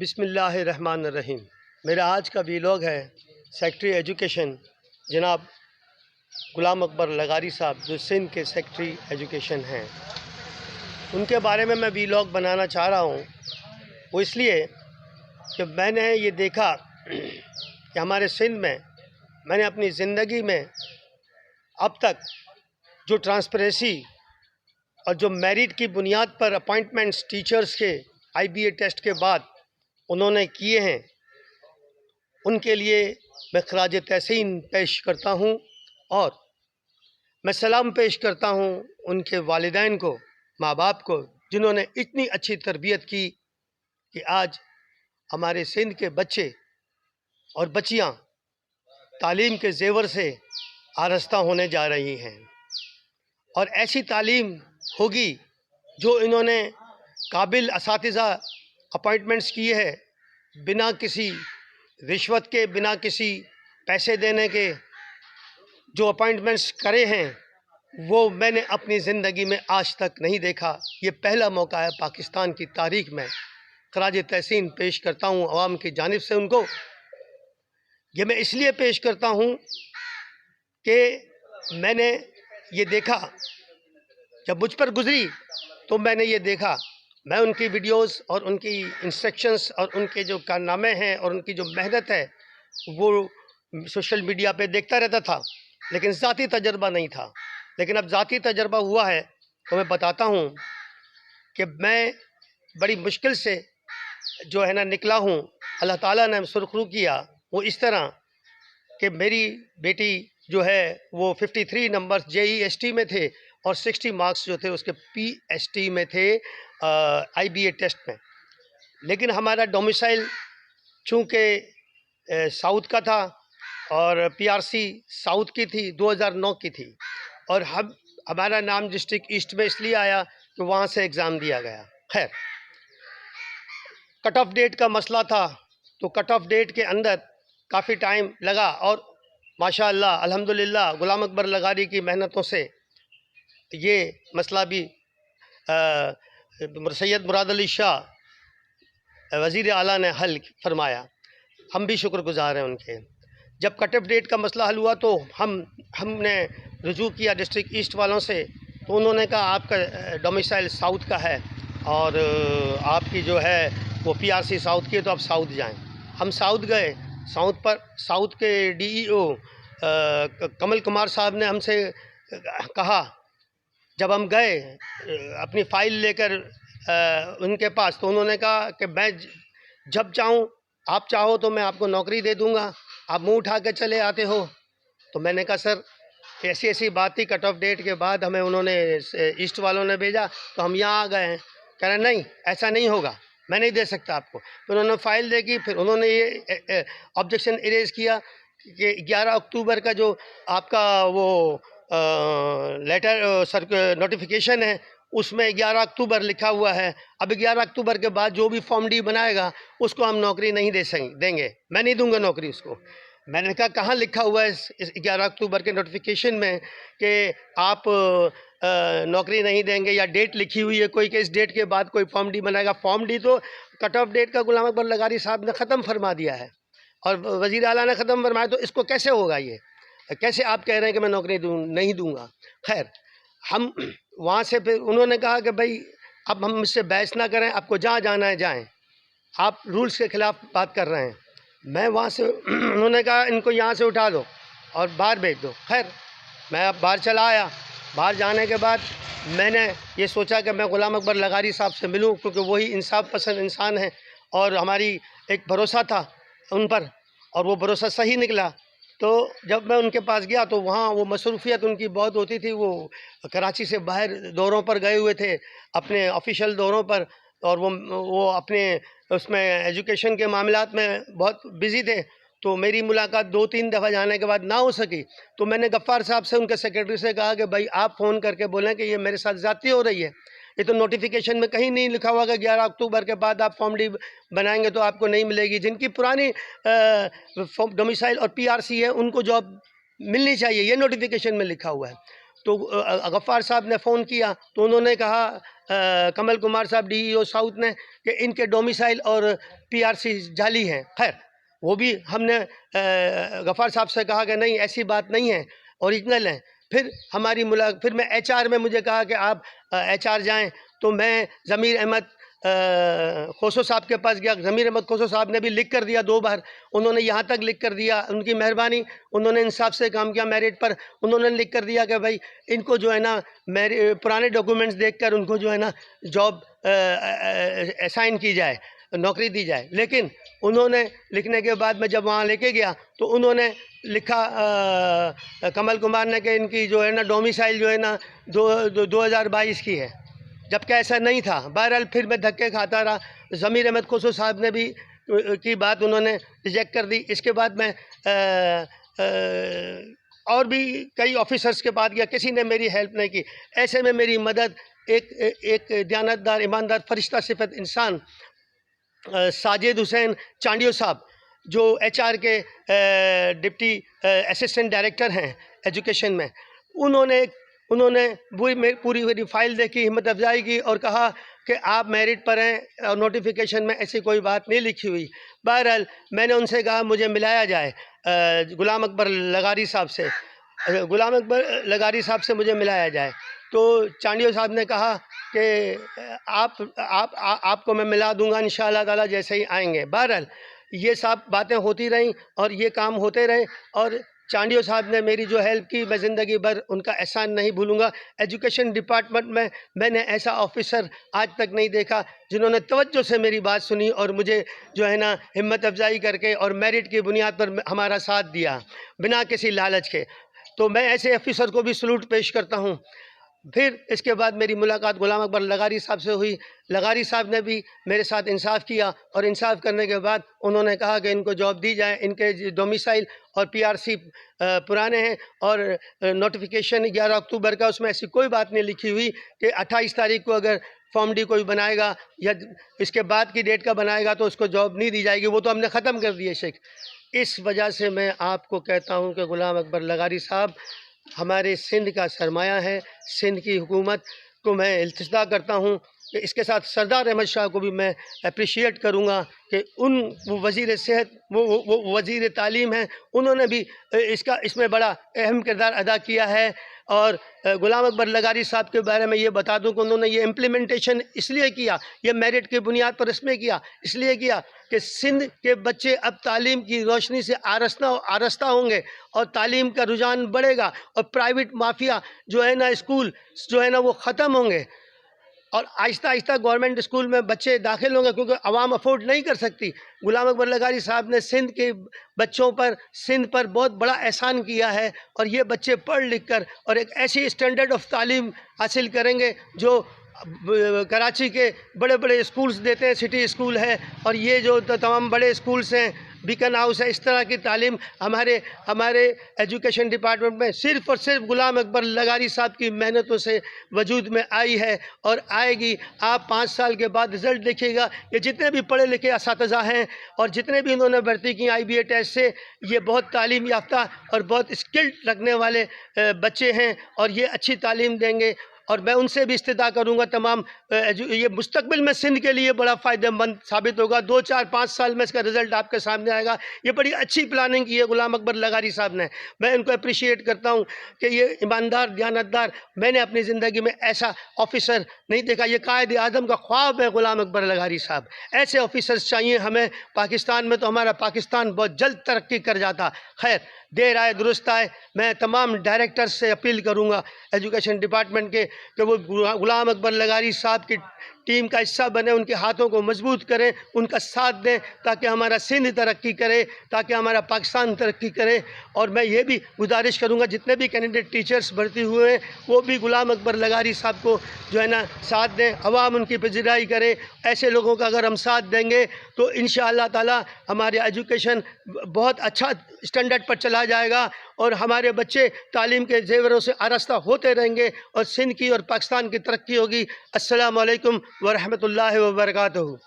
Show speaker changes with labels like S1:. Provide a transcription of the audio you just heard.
S1: बिस्मिल्लाहिर्रहमानिर्रहीम। मेरा आज का वीलॉग है सेक्रेटरी एजुकेशन जनाब गुलाम अकबर लगारी साहब, जो सिंध के सेक्रेटरी एजुकेशन हैं। उनके बारे में मैं वीलॉग बनाना चाह रहा हूँ। वो इसलिए कि मैंने ये देखा कि हमारे सिंध में मैंने अपनी ज़िंदगी में अब तक जो ट्रांसपेरेंसी और जो मेरिट की बुनियाद पर अपॉइंटमेंट्स टीचर्स के IBA टेस्ट के बाद उन्होंने किए हैं, उनके लिए मैं खराज तहसीन पेश करता हूं और मैं सलाम पेश करता हूं उनके वालिदैन को, माँ बाप को, जिन्होंने इतनी अच्छी तरबियत की कि आज हमारे सिंध के बच्चे और बच्चियां तालीम के ज़ेवर से आरास्ता होने जा रही हैं। और ऐसी तालीम होगी जो इन्होंने काबिल असातिज़ा अपॉइंटमेंट्स किए हैं, बिना किसी रिश्वत के, बिना किसी पैसे देने के जो अपॉइंटमेंट्स करे हैं, वो मैंने अपनी ज़िंदगी में आज तक नहीं देखा। ये पहला मौका है पाकिस्तान की तारीख़ में। खराज तहसीन पेश करता हूँ अवाम की जानिब से उनको। ये मैं इसलिए पेश करता हूँ कि मैंने ये देखा, जब मुझ पर गुज़री तो मैंने ये देखा, मैं उनकी वीडियोस और उनकी इंस्ट्रक्शंस और उनके जो कारनामे हैं और उनकी जो मेहनत है वो सोशल मीडिया पे देखता रहता था, लेकिन ज़ाती तजर्बा नहीं था। लेकिन अब ज़ाती तजर्बा हुआ है तो मैं बताता हूँ कि मैं बड़ी मुश्किल से जो है ना निकला हूँ। अल्लाह ताला ने सुरखरू किया वो इस तरह कि मेरी बेटी जो है वो 53 नंबर JEST में थे और 60 मार्क्स जो थे उसके PST में थे IBA टेस्ट में। लेकिन हमारा डोमिसाइल चूँकि साउथ का था और PRC साउथ की थी, 2009 की थी, और हमारा नाम डिस्ट्रिक्ट ईस्ट में इसलिए आया कि वहाँ से एग्ज़ाम दिया गया। खैर, कट ऑफ डेट का मसला था तो कट ऑफ डेट के अंदर काफ़ी टाइम लगा और माशाअल्लाह अल्हम्दुलिल्लाह गुलाम अकबर लगारी की मेहनतों से ये मसला भी सैयद मुराद अली शाह वज़ीर आला ने हल फरमाया। हम भी शुक्रगुज़ार हैं उनके। जब कट ऑफ डेट का मसला हल हुआ तो हमने रुजू किया डिस्ट्रिक्ट ईस्ट वालों से, तो उन्होंने कहा आपका डोमिसाइल साउथ का है और आपकी जो है वो PRC साउथ की है, तो आप साउथ जाएं। हम साउथ गए। साउथ के DEO कमल कुमार साहब ने हमसे कहा, जब हम गए अपनी फ़ाइल लेकर उनके पास, तो उन्होंने कहा कि मैं जब चाहूँ, आप चाहो तो मैं आपको नौकरी दे दूँगा, आप मुँह उठा के चले आते हो। तो मैंने कहा सर ऐसी ऐसी बात थी, कट ऑफ डेट के बाद हमें उन्होंने ईस्ट वालों ने भेजा तो हम यहाँ आ गए हैं। कह रहे नहीं, ऐसा नहीं होगा, मैं नहीं दे सकता आपको। फिर उन्होंने फ़ाइल देखी, फिर उन्होंने ये ऑब्जेक्शन इरेज़ किया कि 11 अक्टूबर का जो आपका वो लेटर सर नोटिफिकेशन है उसमें 11 अक्टूबर लिखा हुआ है। अब 11 अक्टूबर के बाद जो भी फॉर्म D बनाएगा उसको हम नौकरी नहीं देंगे, मैं नहीं दूंगा नौकरी उसको। मैंने कहा कहाँ लिखा हुआ है इस 11 अक्टूबर के नोटिफिकेशन में कि आप नौकरी नहीं देंगे, या डेट लिखी हुई है कोई कि इस डेट के बाद कोई फॉर्म D बनाएगा। फॉर्म D तो कट ऑफ डेट का गुलाम अकबर लगारी साहब ने ख़त्म फरमा दिया है और वज़ीर आला ने ख़त्म फरमाया, तो इसको कैसे होगा? ये कैसे आप कह रहे हैं कि मैं नौकरी नहीं दूंगा? खैर, हम वहाँ से फिर उन्होंने कहा कि भाई अब हम मुझसे बहस ना करें, आपको जहाँ जाना है जाएं, आप रूल्स के ख़िलाफ़ बात कर रहे हैं। मैं वहाँ से उन्होंने कहा इनको यहाँ से उठा दो और बाहर भेज दो। खैर, मैं अब बाहर चला आया। बाहर जाने के बाद मैंने ये सोचा कि मैं गुलाम अकबर लगारी साहब से मिलूँ, क्योंकि वही इंसाफ पसंद इंसान हैं और हमारी एक भरोसा था उन पर और वो भरोसा सही निकला। तो जब मैं उनके पास गया तो वहाँ वो मसरूफ़ियत उनकी बहुत होती थी। वो कराची से बाहर दौरों पर गए हुए थे, अपने ऑफिशियल दौरों पर, और वो अपने उसमें एजुकेशन के मामलात में बहुत बिज़ी थे। तो मेरी मुलाकात 2-3 दफ़ा जाने के बाद ना हो सकी। तो मैंने गफ़्फ़ार साहब से, उनके सेक्रेटरी से कहा कि भाई आप फ़ोन करके बोलें कि ये मेरे साथ ज़्यादती हो रही है। ये तो नोटिफिकेशन में कहीं नहीं लिखा हुआ कि 11 अक्टूबर के बाद आप फॉर्म D बनाएंगे तो आपको नहीं मिलेगी। जिनकी पुरानी डोमिसाइल और PRC है उनको जॉब मिलनी चाहिए, ये नोटिफिकेशन में लिखा हुआ है। तो गफ़्फ़ार साहब ने फ़ोन किया तो उन्होंने कहा कमल कुमार साहब डीईओ साउथ ने कि इनके डोमिसाइल और पीआरसी जाली हैं। खैर वो भी हमने गफ़्फ़ार साहब से कहा कि नहीं ऐसी बात नहीं है, ओरिजिनल हैं। फिर मैं एचआर में मुझे कहा कि आप एचआर जाएं, तो मैं ज़मीर अहमद खोसो साहब के पास गया। ज़मीर अहमद खोसो साहब ने भी लिख कर दिया 2 बार, उन्होंने यहाँ तक लिख कर दिया, उनकी मेहरबानी, उन्होंने इंसाफ से काम किया। मेरिट पर उन्होंने लिख कर दिया कि भाई इनको जो है ना पुराने डॉक्यूमेंट्स देखकर उनको जो है ना जॉब असाइन की जाए, नौकरी दी जाए। लेकिन उन्होंने लिखने के बाद मैं जब वहाँ लेके गया तो उन्होंने लिखा कमल कुमार ने कि इनकी जो है ना डोमिसाइल जो है ना 2022 की है, जबकि ऐसा नहीं था। बहरहाल फिर मैं धक्के खाता रहा। ज़मीर अहमद खोसो साहब ने भी की बात उन्होंने रिजेक्ट कर दी। इसके बाद मैं और भी कई ऑफिसर्स के पास गया, किसी ने मेरी हेल्प नहीं की। ऐसे में मेरी मदद एक दयानतदार, ईमानदार, फरिश्ता सिफत इंसान साजिद हुसैन चांडियो साहब, जो एचआर के डिप्टी असिस्टेंट डायरेक्टर हैं एजुकेशन में, उन्होंने पूरी मेरी फ़ाइल देखी, हिम्मत अफजाई की और कहा कि आप मेरिट पर हैं और नोटिफिकेशन में ऐसी कोई बात नहीं लिखी हुई। बहरहाल मैंने उनसे कहा मुझे मिलाया जाए गुलाम अकबर लगारी साहब से, गुलाम अकबर लगारी साहब से मुझे मिलाया जाए। तो चांडियो साहब ने कहा कि आपको मैं मिला दूंगा इंशाअल्लाह ताला जैसे ही आएंगे। बहरहाल ये सब बातें होती रहीं और ये काम होते रहे, और चांडियो साहब ने मेरी जो हेल्प की मैं ज़िंदगी भर उनका एहसान नहीं भूलूंगा। एजुकेशन डिपार्टमेंट में मैंने ऐसा ऑफिसर आज तक नहीं देखा जिन्होंने तवज्जो से मेरी बात सुनी और मुझे जो है ना हिम्मत अफजाई करके और मेरिट की बुनियाद पर हमारा साथ दिया बिना किसी लालच के। तो मैं ऐसे ऑफिसर को भी सलूट पेश करता हूँ। फिर इसके बाद मेरी मुलाकात गुलाम अकबर लगारी साहब से हुई। लगारी साहब ने भी मेरे साथ इंसाफ किया और इंसाफ करने के बाद उन्होंने कहा कि इनको जॉब दी जाए। इनके डोमिसाइल और पीआरसी पुराने हैं और नोटिफिकेशन 11 अक्टूबर का, उसमें ऐसी कोई बात नहीं लिखी हुई कि 28 तारीख को अगर फॉर्म डी कोई बनाएगा या इसके बाद की डेट का बनाएगा तो उसको जॉब नहीं दी जाएगी। वो तो हमने ख़त्म कर दिए शेख। इस वजह से मैं आपको कहता हूँ कि गुलाम अकबर लगारी साहब हमारे सिंध का सरमाया है। सिंध की हुकूमत को मैं इल्तिजा करता हूँ कि इसके साथ सरदार अहमद शाह को भी मैं अप्रिशिएट करूँगा कि वो वज़ीर सेहत, वो वज़ीर तालीम हैं, उन्होंने भी इसमें बड़ा अहम किरदार अदा किया है। और गुलाम अकबर लगारी साहब के बारे में ये बता दूं कि उन्होंने ये इम्प्लीमेंटेशन इसलिए किया, ये मेरिट की बुनियाद पर इसमें किया, इसलिए किया कि सिंध के बच्चे अब तालीम की रोशनी से आरस्ता होंगे और तालीम का रुझान बढ़ेगा और प्राइवेट माफिया जो है ना स्कूल जो है ना वो ख़त्म होंगे और आहिस्ता आहिस्ता गवर्नमेंट स्कूल में बच्चे दाखिल होंगे, क्योंकि आवाम अफोर्ड नहीं कर सकती। गुलाम अकबर लगारी साहब ने सिंध के बच्चों पर, सिंध पर बहुत बड़ा एहसान किया है और ये बच्चे पढ़ लिख कर और एक ऐसी स्टैंडर्ड ऑफ तालीम हासिल करेंगे जो कराची के बड़े बड़े स्कूल्स देते हैं, सिटी स्कूल है और ये जो तमाम बड़े स्कूल्स हैं, बीकन हाउस है, इस तरह की तालीम हमारे एजुकेशन डिपार्टमेंट में सिर्फ़ और सिर्फ गुलाम अकबर लगारी साहब की मेहनतों से वजूद में आई है और आएगी। आप 5 साल के बाद रिज़ल्ट देखिएगा, ये जितने भी पढ़े लिखे असातिज़ा हैं और जितने भी इन्होंने भर्ती की IBA टेस्ट से, ये बहुत तालीम याफ्ता और बहुत स्किल्ड रखने वाले बच्चे हैं और ये अच्छी तालीम देंगे। और मैं उनसे भी इस्तिदा करूँगा तमाम ये मुस्तकबिल में सिंध के लिए बड़ा फ़ायदेमंद साबित होगा। 2, 4, 5 साल में इसका रिज़ल्ट आपके सामने आएगा। ये बड़ी अच्छी प्लानिंग की है गुलाम अकबर लगारी साहब ने। मैं इनको अप्रिशिएट करता हूँ कि ये ईमानदार, दयानतदार, मैंने अपनी ज़िंदगी में ऐसा ऑफिसर नहीं देखा। ये कायद आज़म का ख्वाब है गुलाम अकबर लगारी साहब। ऐसे ऑफिसर्स चाहिए हमें पाकिस्तान में, तो हमारा पाकिस्तान बहुत जल्द तरक्की कर जाता। खैर, देर आए दुरुस्त आए। मैं तमाम डायरेक्टर्स से अपील करूंगा एजुकेशन डिपार्टमेंट के कि वो गुलाम अकबर लगारी साहब की टीम का हिस्सा बने, उनके हाथों को मजबूत करें, उनका साथ दें ताकि हमारा सिंध तरक्की करे, ताकि हमारा पाकिस्तान तरक्की करे। और मैं ये भी गुजारिश करूंगा जितने भी कैंडिडेट टीचर्स भर्ती हुए हैं वो भी गुलाम अकबर लगारी साहब को जो है ना साथ दें, अवाम उनकी पजीराई करे। ऐसे लोगों का अगर हम साथ देंगे तो इंशाअल्लाह ताला हमारे एजुकेशन बहुत अच्छा स्टैंडर्ड पर चला जाएगा और हमारे बच्चे तालीम के जेवरों से आरास्ता होते रहेंगे और सिंध की और पाकिस्तान की तरक्की होगी। अस्सलामु अलैकुम व रहमतुल्लाहि व बरकातहू।